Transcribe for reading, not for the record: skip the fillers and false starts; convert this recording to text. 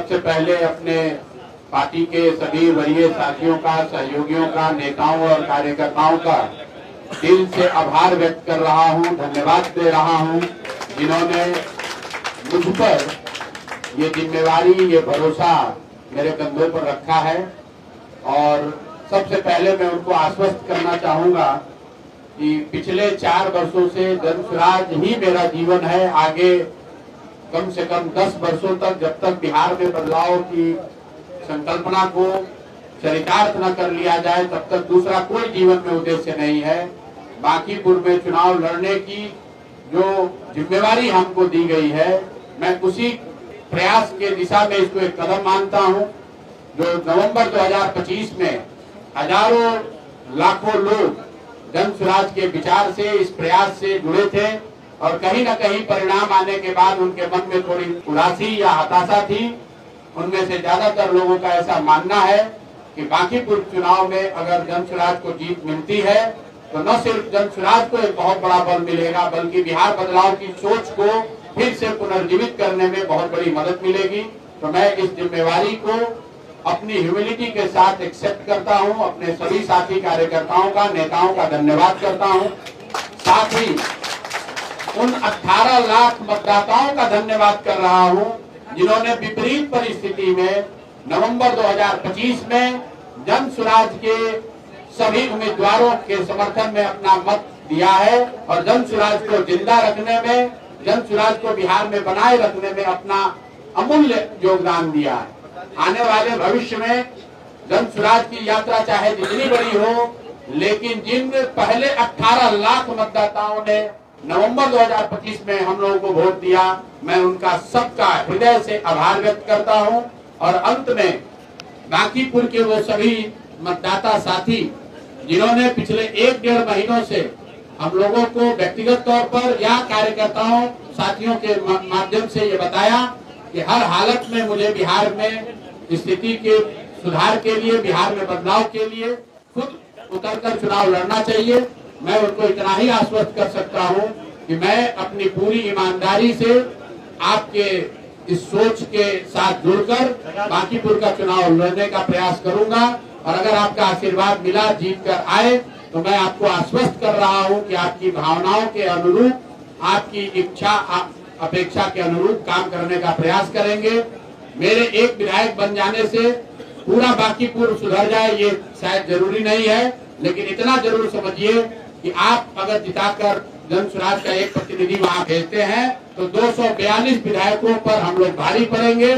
सबसे पहले अपने पार्टी के सभी वरीय साथियों का, सहयोगियों का, नेताओं और कार्यकर्ताओं का दिल से आभार व्यक्त कर रहा हूं, धन्यवाद दे रहा हूं, जिन्होंने मुझ पर ये जिम्मेवारी, ये भरोसा मेरे कंधों पर रखा है। और सबसे पहले मैं उनको आश्वस्त करना चाहूंगा कि पिछले 4 वर्षों से जन स्वराज ही मेरा जीवन है। आगे कम से कम 10 वर्षों तक, जब तक बिहार में बदलाव की संकल्पना को चरितार्थ न कर लिया जाए, तब तक दूसरा कोई जीवन में उद्देश्य नहीं है। बांकीपुर में चुनाव लड़ने की जो जिम्मेवारी हमको दी गई है, मैं उसी प्रयास के दिशा में इसको एक कदम मानता हूं। जो नवंबर 2025 में हजारों लाखों लोग जन स्वराज के विचार से, इस प्रयास से जुड़े थे और कहीं न कहीं परिणाम आने के बाद उनके मन में थोड़ी उदासी या हताशा थी। उनमें से ज्यादातर लोगों का ऐसा मानना है कि बांकीपुर चुनाव में अगर जन स्वराज को जीत मिलती है तो न सिर्फ जन स्वराज को एक बहुत बड़ा बल मिलेगा, बल्कि बिहार बदलाव की सोच को फिर से पुनर्जीवित करने में बहुत बड़ी मदद मिलेगी। तो मैं इस जिम्मेवारी को अपनी ह्यूमिलिटी के साथ एक्सेप्ट करता हूं। अपने सभी साथी कार्यकर्ताओं का, नेताओं का धन्यवाद करता हूं। साथ ही उन 18 लाख मतदाताओं का धन्यवाद कर रहा हूं जिन्होंने विपरीत परिस्थिति में नवंबर 2025 में जन स्वराज के सभी उम्मीदवारों के समर्थन में अपना मत दिया है और जन स्वराज को जिंदा रखने में, जन स्वराज को बिहार में बनाए रखने में अपना अमूल्य योगदान दिया है। आने वाले भविष्य में जन स्वराज की यात्रा चाहे जितनी बड़ी हो, लेकिन जिन पहले 18 लाख मतदाताओं ने नवंबर 2025 में हम लोगों को वोट दिया, मैं उनका सबका हृदय से आभार व्यक्त करता हूं। और अंत में बांकीपुर के वो सभी मतदाता साथी जिन्होंने पिछले 1-1.5 महीनों से हम लोगों को व्यक्तिगत तौर पर या कार्यकर्ताओं साथियों के माध्यम से ये बताया कि हर हालत में मुझे बिहार में स्थिति के सुधार के लिए, बिहार में बदलाव के लिए खुद उतरकर चुनाव लड़ना चाहिए। मैं उनको इतना ही आश्वस्त कर सकता हूं कि मैं अपनी पूरी ईमानदारी से आपके इस सोच के साथ जुड़कर बांकीपुर का चुनाव लड़ने का प्रयास करूंगा। और अगर आपका आशीर्वाद मिला, जीत कर आए, तो मैं आपको आश्वस्त कर रहा हूं कि आपकी भावनाओं के अनुरूप, आपकी इच्छा अपेक्षा के अनुरूप काम करने का प्रयास करेंगे। मेरे एक विधायक बन जाने से पूरा बांकीपुर सुधर जाए ये शायद जरूरी नहीं है, लेकिन इतना जरूर समझिए कि आप अगर जिताकर जन स्वराज का एक प्रतिनिधि वहां भेजते हैं तो 242 विधायकों पर हम लोग भारी पड़ेंगे।